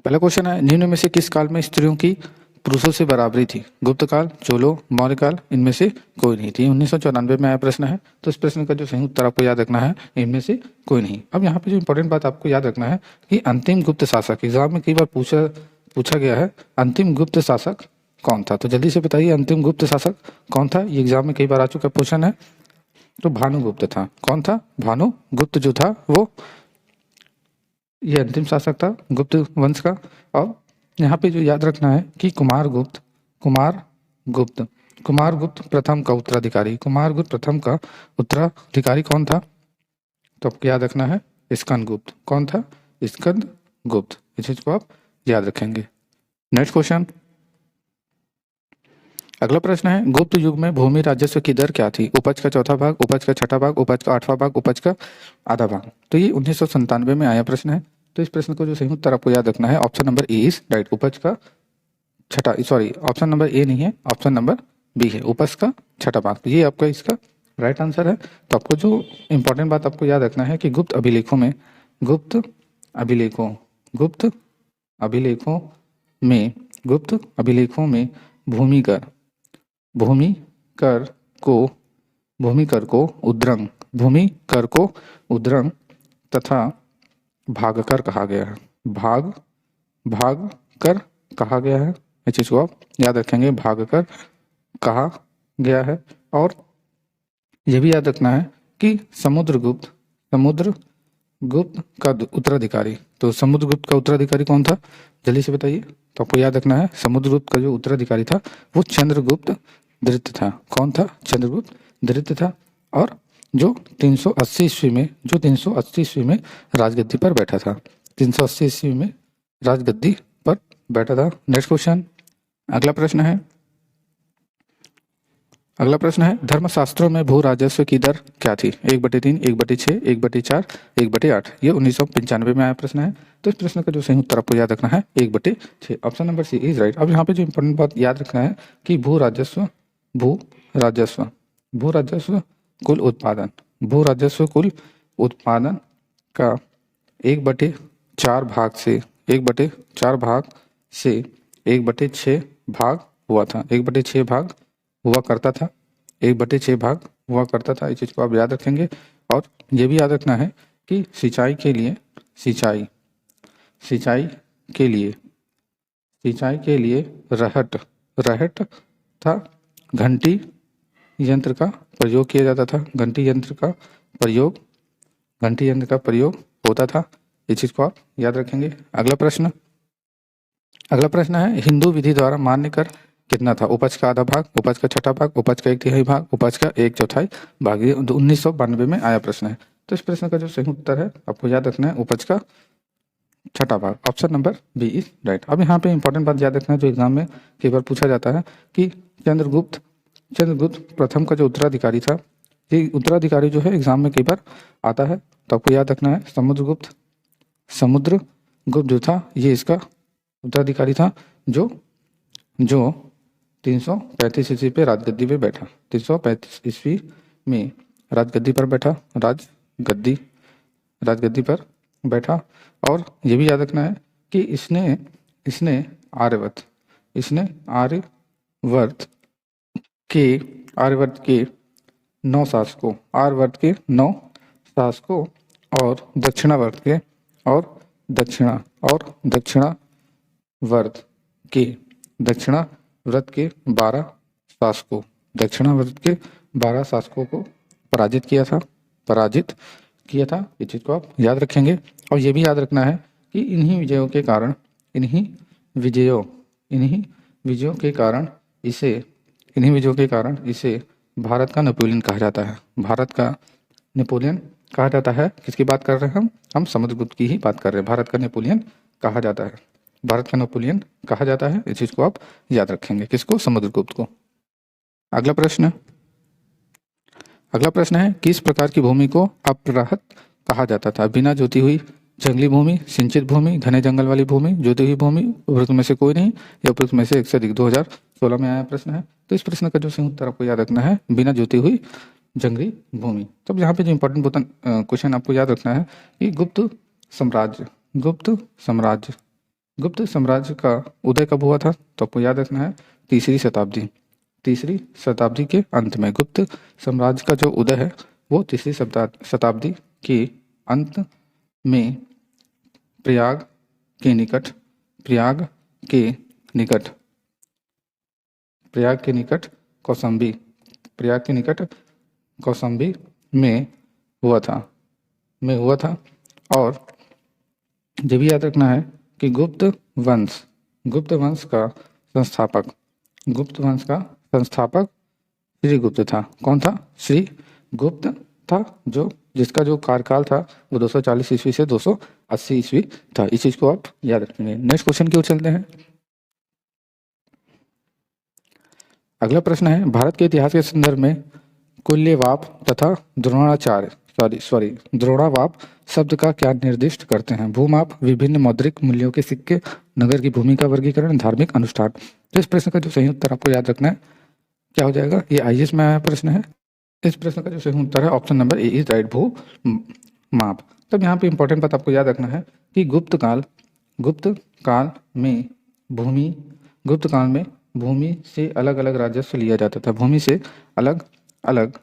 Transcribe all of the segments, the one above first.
पहला क्वेश्चन है, निम्न में से किस काल में स्त्रियों की पुरुषों से बराबरी थी? गुप्त काल, चोलो, मौर्य काल, इनमें से कोई नहीं थी। 1994 में आया प्रश्न है, तो इस प्रश्न का जो सही उत्तर आपको याद रखना है, इनमें से कोई नहीं। अब यहाँ पे जो इंपॉर्टेंट बात आपको याद रखना है कि अंतिम गुप्त शासक, एग्जाम में कई बार पूछा गया है, अंतिम गुप्त शासक कौन था? तो जल्दी से बताइए, अंतिम गुप्त शासक कौन था? ये एग्जाम में कई बार आ चुका क्वेश्चन है। तो भानुगुप्त था। कौन था? भानुगुप्त जो था वो ये अंतिम शासक था गुप्त वंश का। और यहाँ पे जो याद रखना है कि कुमारगुप्त प्रथम का उत्तराधिकारी, कुमारगुप्त प्रथम का उत्तराधिकारी कौन था? तो आपको याद रखना है स्कंदगुप्त। कौन था? स्कंदगुप्त। इस चीज को आप याद रखेंगे। नेक्स्ट क्वेश्चन, अगला प्रश्न है, गुप्त युग में भूमि राजस्व की दर क्या थी? उपज का चौथा भाग, उपज का छठा भाग, उपज का आठवां भाग, उपज का आधा भाग। तो ये 1997 में आया प्रश्न है। तो इस प्रश्न को जो सही उत्तर आपको याद रखना है, option number A is right. उपज का छठा, सॉरी ऑप्शन नंबर ए नहीं है, ऑप्शन नंबर बी है, उपज का छठा भाग। तो ये आपका इसका राइट आंसर है। तो आपको जो इंपॉर्टेंट बात आपको याद रखना है कि गुप्त अभिलेखों में भूमि कर को उद्रंग तथा भागकर कहा गया है। भाग कर कहा गया है। इस चीज को आप याद रखेंगे, भागकर कहा गया है। और यह भी याद रखना है कि समुद्रगुप्त का उत्तराधिकारी, तो समुद्रगुप्त का उत्तराधिकारी कौन था? जल्दी से बताइए। तो आपको याद रखना है, समुद्रगुप्त का जो उत्तराधिकारी था वो चंद्रगुप्त द्वितीय था। कौन था? चंद्रगुप्त द्वितीय था। और जो 380 ईस्वी में राजगद्दी पर बैठा था। 380 ईस्वी में राजगद्दी पर बैठा था। नेक्स्ट क्वेश्चन, अगला प्रश्न है, धर्मशास्त्रों में भू राजस्व की दर क्या थी? 1/3, 1/6, 1/4, 1/8। ये 1995 में आया प्रश्न है। तो इस प्रश्न का जो सही उत्तर आपको याद रखना है 1/6, option number C is right. अब यहाँ पे जो इंपॉर्टेंट बात याद रखना है कि भू राजस्व कुल उत्पादन का 1/4 भाग से 1/6 भाग हुआ था। 1/6 भाग हुआ करता था। 1/6 भाग हुआ करता था। इस चीज को आप याद रखेंगे। और ये भी याद रखना है कि सिंचाई के लिए रहट था। घंटी यंत्र का प्रयोग किया जाता था। घंटी यंत्र का प्रयोग होता था। इस चीज को आप याद रखेंगे। अगला प्रश्न है, हिंदू विधि द्वारा मान्य कर कितना था? उपज का आधा भाग, उपज का छठा भाग, उपज का 1/3 भाग, उपज का 1/4 भाग। ये 1992 में आया प्रश्न है। तो इस प्रश्न का जो सही उत्तर है आपको याद रखना है उपज का छठा भाग, option number B is right. अब यहाँ पे इंपॉर्टेंट बात याद रखना है जो एग्जाम में कई बार पूछा जाता है कि चंद्रगुप्त प्रथम का जो उत्तराधिकारी था, ये उत्तराधिकारी जो है एग्जाम में कई बार आता है। तो आपको याद रखना है समुद्रगुप्त जो था ये इसका उत्तराधिकारी था जो 335 ईस्वी पे राजगद्दी पे बैठा। 335 ईस्वी में राजगद्दी पर बैठा, राजगद्दी पर बैठा। और ये भी याद रखना है कि इसने आर्यवर्त के 9 शासकों, और दक्षिणावर्त के 12 शासकों को पराजित किया था। इस चीज को आप याद रखेंगे। और ये भी याद रखना है कि इन्हीं विजयों के कारण इसे भारत का नेपोलियन कहा जाता है। किसकी बात कर रहे हैं हम समुद्रगुप्त की ही बात कर रहे हैं। भारत का नेपोलियन कहा जाता है। इस चीज को आप याद रखेंगे। किसको? समुद्रगुप्त को। अगला प्रश्न है, किस प्रकार की भूमि को अप्रहत कहा जाता था? बिना जोती हुई जंगली भूमि, सिंचित भूमि, घने जंगल वाली भूमि, जोती हुई भूमि, उपरोक्त में से कोई नहीं, या उपरोक्त में से एक से अधिक। 2016 में आया प्रश्न है। तो इस प्रश्न का जो सही उत्तर आपको याद रखना है बिना जोती हुई जंगली भूमि। तब यहाँ पे जो इंपॉर्टेंट क्वेश्चन आपको याद रखना है कि गुप्त साम्राज्य गुप्त साम्राज्य का उदय कब हुआ था? तो आपको याद रखना है तीसरी शताब्दी के अंत में। गुप्त साम्राज्य का जो उदय है वो तीसरी शताब्दी के अंत में प्रयाग के निकट कौशाम्बी में हुआ था। और ये भी याद रखना है कि गुप्त वंश का संस्थापक श्रीगुप्त था। कौन था? श्रीगुप्त था, जिसका जो कार्यकाल था वो 240 ईस्वी से 280 ईस्वी था। इस चीज को आप याद रखेंगे। नेक्स्ट क्वेश्चन की ओर चलते हैं। अगला प्रश्न है, भारत के इतिहास के संदर्भ में कुल्यवाप तथा द्रोणावाप शब्द का क्या निर्दिष्ट करते हैं? भूमाप, विभिन्न मौद्रिक मूल्यों के सिक्के, नगर की भूमि का वर्गीकरण, धार्मिक अनुष्ठान। तो इस प्रश्न का जो सही उत्तर आपको याद रखना है क्या हो जाएगा? ये आईएएस में आया प्रश्न है। इस प्रश्न का जो सही उत्तर है option number A is right, भू माप। तब यहाँ पे इंपॉर्टेंट बात आपको याद रखना है कि गुप्त काल में भूमि से अलग अलग राजस्व लिया जाता था। भूमि से अलग अलग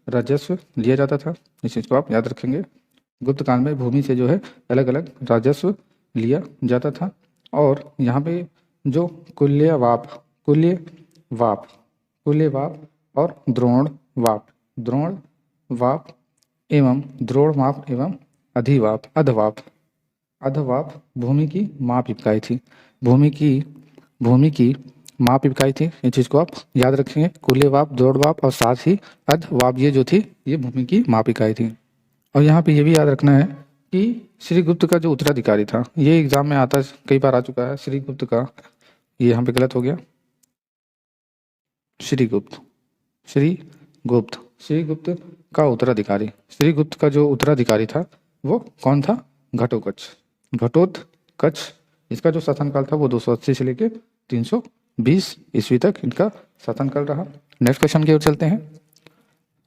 राजस्व लिया जाता था। इस चीज को आप याद रखेंगे। गुप्त काल में भूमि से जो है अलग अलग राजस्व लिया जाता था। और यहाँ पे जो कुल्यवाप और द्रोणवाप एवं अधवाप भूमि की माप इकाई थी। भूमि की माप इकाई थी। इन चीज को आप याद रखेंगे। कुल्यवाप, द्रोणवाप और साथ ही अधवाप, ये जो थी ये भूमि की माप इकाई थी। और यहाँ पे ये भी याद रखना है कि श्रीगुप्त का जो उत्तराधिकारी था, ये एग्जाम में आता कई बार आ चुका है। श्रीगुप्त का, ये यहाँ पे गलत हो गया, श्रीगुप्त का उत्तराधिकारी, श्रीगुप्त का जो उत्तराधिकारी था वो कौन था? घटोत्कच। इसका जो शासनकाल था वो 280 से लेकर 320 ईस्वी तक इनका शासनकाल रहा। नेक्स्ट क्वेश्चन की ओर चलते हैं।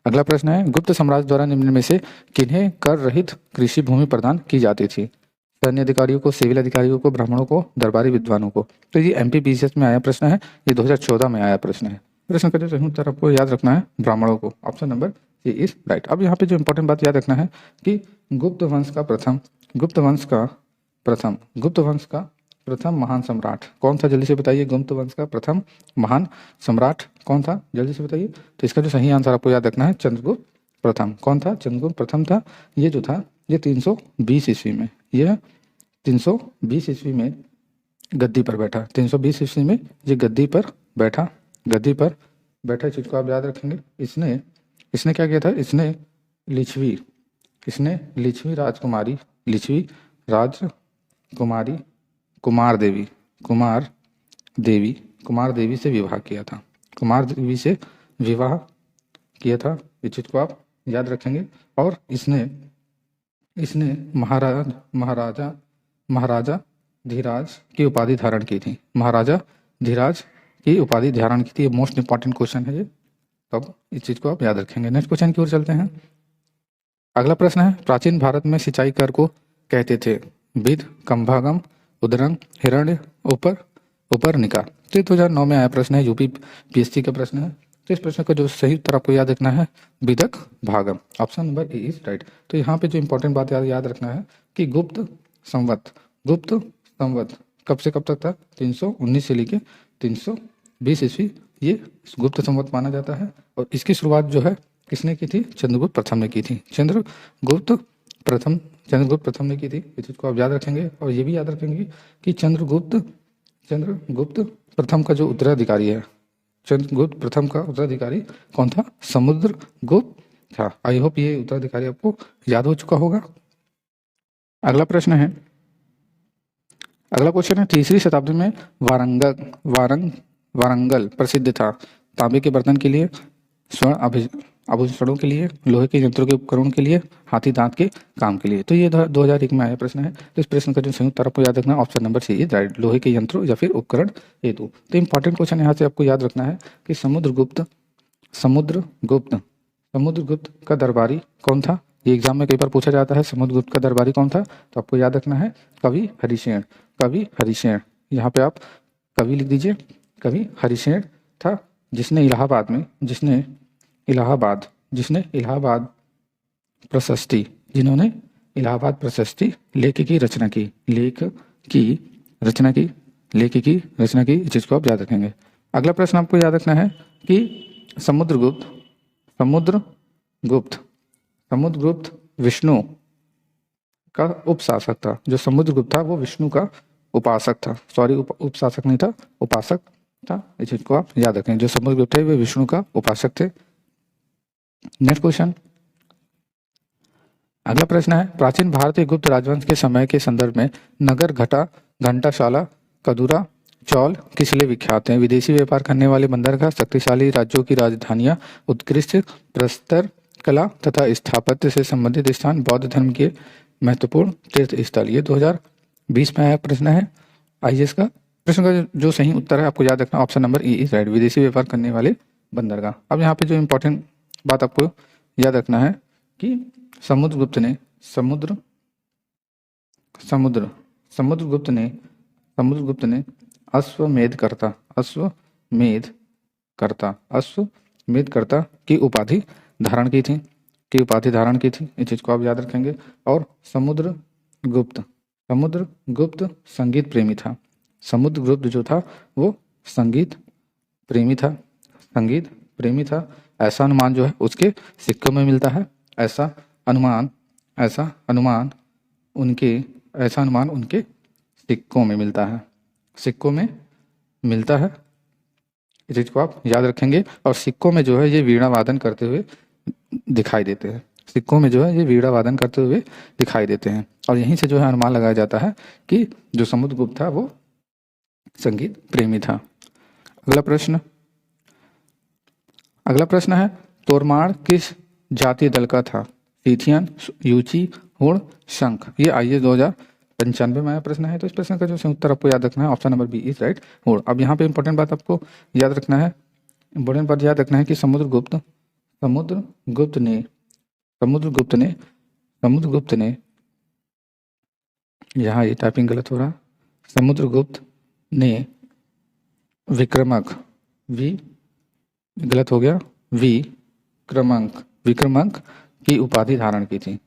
अगला प्रश्न है, गुप्त साम्राज्य द्वारा निम्न में से किन्हें कर रहित कृषि भूमि प्रदान की जाती थी? सैन्य अधिकारियों को, सिविल अधिकारियों को, ब्राह्मणों को, दरबारी विद्वानों को। तो ये एमपीपीसीएस में आया प्रश्न है, ये 2014 में आया प्रश्न है। प्रश्न का जो सही उत्तर आपको याद रखना है ब्राह्मणों को। Option number C is right. अब यहाँ पे जो इंपॉर्टेंट बात याद रखना है कि गुप्त वंश का प्रथम महान सम्राट कौन था? जल्दी से बताइए। गुप्त वंश का प्रथम महान सम्राट कौन था? जल्दी से बताइए। तो इसका जो सही आंसर आपको याद रखना है चंद्रगुप्त प्रथम। कौन था? चंद्रगुप्त प्रथम था। ये जो था ये 320 ईस्वी में, यह 320 ईस्वी में गद्दी पर बैठा। 320 ईस्वी में ये गद्दी पर बैठा। इस चीज को आप याद रखेंगे। इसने क्या किया था? इसने लिच्छवी राजकुमारी कुमार देवी से विवाह किया था। इस चीज को आप याद रखेंगे। और इसने महाराजा धीराज की उपाधि धारण की थी। मोस्ट इंपॉर्टेंट क्वेश्चन है ये, तब इस चीज को आप याद रखेंगे। नेक्स्ट क्वेश्चन की ओर चलते हैं। अगला प्रश्न है, प्राचीन भारत में सिंचाई कर को कहते थे विद, कंभागम, उदरंग, हिरण्य, उपरनिका। तो 2009 में आया प्रश्न है, यूपी पीएससी का प्रश्न है। तो इस प्रश्न का जो सही उत्तर आपको याद रखना है विदक भागम। Option number A is right. तो यहाँ पे जो इंपॉर्टेंट बात याद रखना है कि गुप्त संवत कब से कब तक था? 319 से लेके 320 ईस्वी ये गुप्त संवत माना जाता है। और इसकी शुरुआत जो है किसने की थी? चंद्रगुप्त प्रथम ने की थी। चंद्रगुप्त प्रथम ने की थी। इस चीज को आप याद रखेंगे। और ये भी याद रखेंगे कि चंद्रगुप्त प्रथम का जो उत्तराधिकारी है, चंद्रगुप्त प्रथम का उत्तराधिकारी कौन था? समुद्रगुप्त था। आई होप ये उत्तराधिकारी आपको याद हो चुका होगा। अगला क्वेश्चन है, तीसरी शताब्दी में वारंगल प्रसिद्ध था तांबे के बर्तन के लिए, स्वर्ण आभूषणों के लिए, लोहे के यंत्रों के उपकरणों के लिए, हाथी दांत के काम के लिए। तो ये 2001 में आया प्रश्न है। तो इस प्रश्न का जो सही उत्तर आपको याद रखना है option number C is right, लोहे के यंत्रों या फिर उपकरण हेतु। तो इंपॉर्टेंट क्वेश्चन यहाँ से आपको याद रखना है कि समुद्रगुप्त का दरबारी कौन था? ये एग्जाम में कई बार पूछा जाता है। समुद्रगुप्त का दरबारी कौन था? तो आपको याद रखना है कवि हरिसेन। कवि हरिशेन। यहाँ पे आप कवि लिख दीजिए, कवि हरिशेन था, जिसने इलाहाबाद प्रशस्ति, जिन्होंने इलाहाबाद प्रशस्ति लेख की रचना की, इस चीज को आप याद रखेंगे। अगला प्रश्न आपको याद रखना है कि समुद्रगुप्त विष्णु का उपशासक था। जो समुद्रगुप्त था वो विष्णु का उपासक था, सॉरी उपशासक नहीं था, उपासक था। इस चीज को आप याद रखें, जो समुद्रगुप्त थे वे विष्णु का उपासक थे। नेक्स्ट क्वेश्चन, अगला प्रश्न है, प्राचीन भारतीय गुप्त राजवंश के समय के संदर्भ में नगर, घंटाशाला, कदूरा, चौल किस लिए विख्यात हैं? विदेशी व्यापार करने वाले बंदरगाह, शक्तिशाली राज्यों की राजधानियां, उत्कृष्ट प्रस्तर कला तथा स्थापत्य से संबंधित स्थान, बौद्ध धर्म के महत्वपूर्ण तीर्थ स्थल। ये 2020 में आया प्रश्न है IAS का। प्रश्न का जो सही उत्तर है आपको याद रखना, option number E is right, विदेशी व्यापार करने वाले बंदरगाह। अब यहाँ पे जो इम्पोर्टेंट बात आपको याद रखना है कि समुद्रगुप्त ने अश्वमेधकर्ता की उपाधि धारण की थी, इस चीज को आप याद रखेंगे। और समुद्रगुप्त संगीत प्रेमी था। समुद्रगुप्त जो था वो संगीत प्रेमी था। ऐसा अनुमान जो है उसके सिक्कों में मिलता है, ऐसा अनुमान उनके सिक्कों में मिलता है, इस चीज को आप याद रखेंगे। और सिक्कों में जो है ये वीणा वादन करते हुए दिखाई देते हैं, और यहीं से जो है अनुमान लगाया जाता है कि जो समुद्रगुप्त था वो संगीत प्रेमी था। अगला प्रश्न है, तोरमाड़ किस जातीय दल का था? सीथियन, यूची, हुण, शंख। ये IAS 2095 में आया प्रश्न है। तो इस प्रश्न का जो सही उत्तर आपको याद रखना है, option number B is right, हुण। अब यहाँ पे इंपॉर्टेंट बात आपको याद रखना है कि समुद्रगुप्त ने यहाँ ये टाइपिंग गलत हो रहा है, समुद्रगुप्त ने विक्रमंक की उपाधि धारण की थी,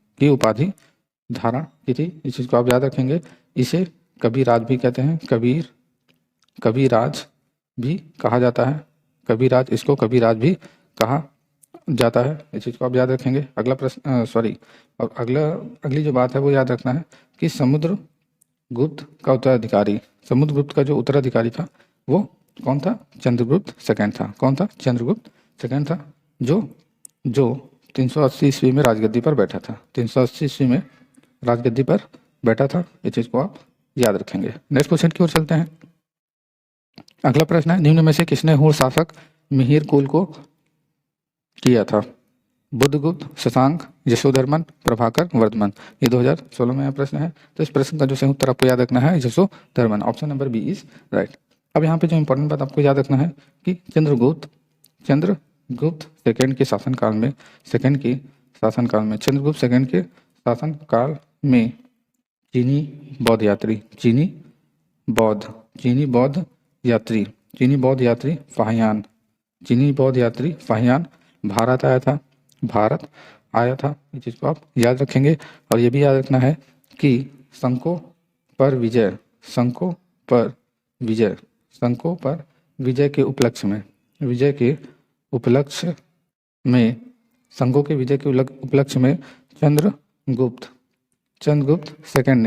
इस चीज को आप याद रखेंगे। इसे कबीराज भी कहते हैं, कबीराज भी कहा जाता है, इसको कबीराज भी कहा जाता है, इस चीज को आप याद रखेंगे। अगला प्रश्न अगली जो बात है वो याद रखना है कि समुद्रगुप्त का जो उत्तराधिकारी था वो कौन था? चंद्रगुप्त सेकंड था, जो 380 ईस्वी में राजगद्दी पर बैठा था, इस चीज को आप याद रखेंगे। नेक्स्ट क्वेश्चन की ओर चलते हैं। अगला प्रश्न है, निम्न में से किसने हुण शासक मिहिर कुल को किया था? बुद्धगुप्त, शशांक, यशोधर्मन, प्रभाकर, वर्धमान। ये 2016 में आया प्रश्न है। तो इस प्रश्न का जो सही उत्तर आपको याद रखना है Yashodharman, option number B is right. अब यहाँ पे जो इंपॉर्टेंट बात आपको याद रखना है कि चंद्रगुप्त सेकंड के शासनकाल में चीनी बौद्ध यात्री फाहियान भारत आया था, इस चीज को आप याद रखेंगे। और ये भी याद रखना है कि शंकों पर विजय के उपलक्ष्य में चंद्रगुप्त सेकंड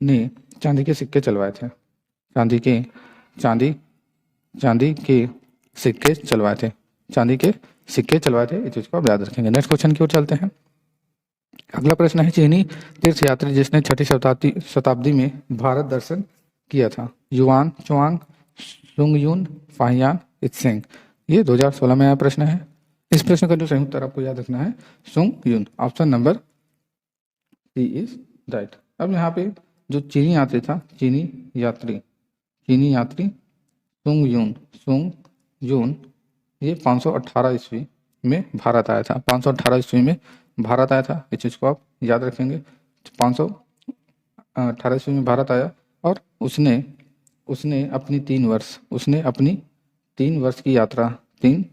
ने चांदी के सिक्के चलवाए थे, इस चीज को आप याद रखेंगे। नेक्स्ट क्वेश्चन की ओर चलते हैं। अगला प्रश्न है, चीनी तीर्थयात्री जिसने 6ठी शताब्दी में भारत दर्शन किया था? Yuan Chwang, Sungyun, Fahien, Itsing. ये 2016 में आया प्रश्न है। इस प्रश्न का जो सही उत्तर आपको याद रखना है Sungyun, option number C is right. अब यहाँ पे जो चीनी यात्री सुंगयुन ये 518 ईस्वी में भारत आया था, इस चीज को आप याद रखेंगे। 1800 में भारत आया और उसने अपनी 3 वर्ष की यात्रा 3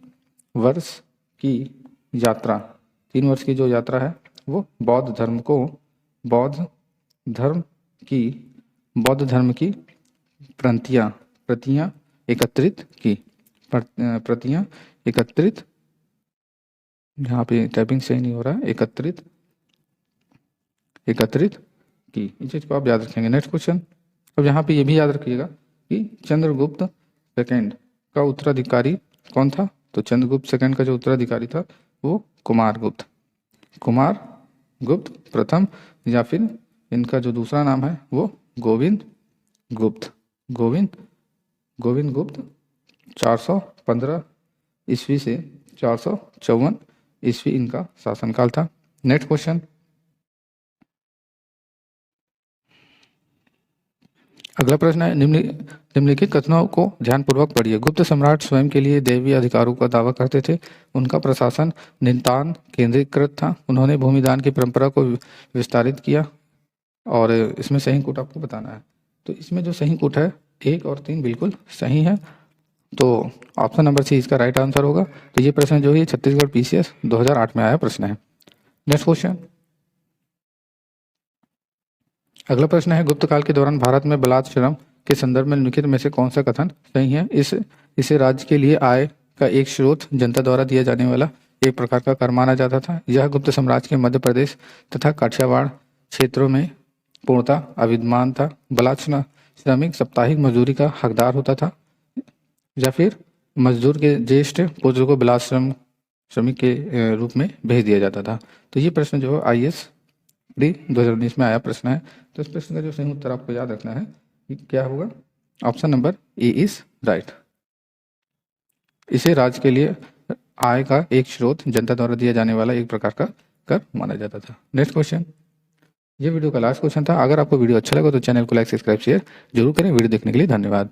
वर्ष की जो यात्रा है वो बौद्ध धर्म की प्रतियां एकत्रित, यहाँ पे टाइपिंग सही नहीं हो रहा है, एकत्रित की। इस चीज को आप याद रखेंगे। नेक्स्ट क्वेश्चन, अब यहाँ पे ये भी याद रखिएगा कि चंद्रगुप्त सेकंड का उत्तराधिकारी कौन था। तो चंद्रगुप्त सेकंड का जो उत्तराधिकारी था वो कुमारगुप्त प्रथम, या फिर इनका जो दूसरा नाम है वो गोविंद गुप्त 415 ईस्वी से 454 ईस्वी इनका शासनकाल था। नेक्स्ट क्वेश्चन, अगला प्रश्न है, निम्नलिखित कथनों को ध्यानपूर्वक पढ़िए। गुप्त सम्राट स्वयं के लिए दैवीय अधिकारों का दावा करते थे। उनका प्रशासन नितांत केंद्रीकृत था। उन्होंने भूमिदान की परंपरा को विस्तारित किया। और इसमें सही कूट आपको बताना है। तो इसमें जो सही कूट है 1 और 3 बिल्कुल सही है, तो ऑप्शन नंबर सी इसका राइट आंसर होगा। तो ये प्रश्न जो है छत्तीसगढ़ PCS 2008 में आया प्रश्न है। नेक्स्ट क्वेश्चन, अगला प्रश्न है, गुप्त काल के दौरान भारत में बलात् श्रम के संदर्भ में निम्नलिखित में से कौन सा कथन सही है। इसे राज्य के लिए आय का एक स्रोत, जनता द्वारा दिया जाने वाला एक प्रकार का कर माना जाता था। यह गुप्त साम्राज्य के मध्य प्रदेश तथा काठियावाड़ क्षेत्रों में पूर्णतः अविद्यमान था। बलात् श्रमिक साप्ताहिक मजदूरी का हकदार होता था, या फिर मजदूर के ज्येष्ठ पुत्र को बलात् श्रमिक के रूप में भेज दिया जाता था। तो ये प्रश्न जो है IAS 2019 में आया प्रश्न है। तो इस प्रश्न का जो सही उत्तर आपको याद रखना है कि क्या होगा, option number A is right. इसे राज्य के लिए आय का एक स्रोत, जनता द्वारा दिया जाने वाला एक प्रकार का कर माना जाता था। नेक्स्ट क्वेश्चन, ये वीडियो का लास्ट क्वेश्चन था। अगर आपको वीडियो अच्छा लगा तो चैनल को लाइक, सब्सक्राइब, शेयर जरूर करें। वीडियो देखने के लिए धन्यवाद।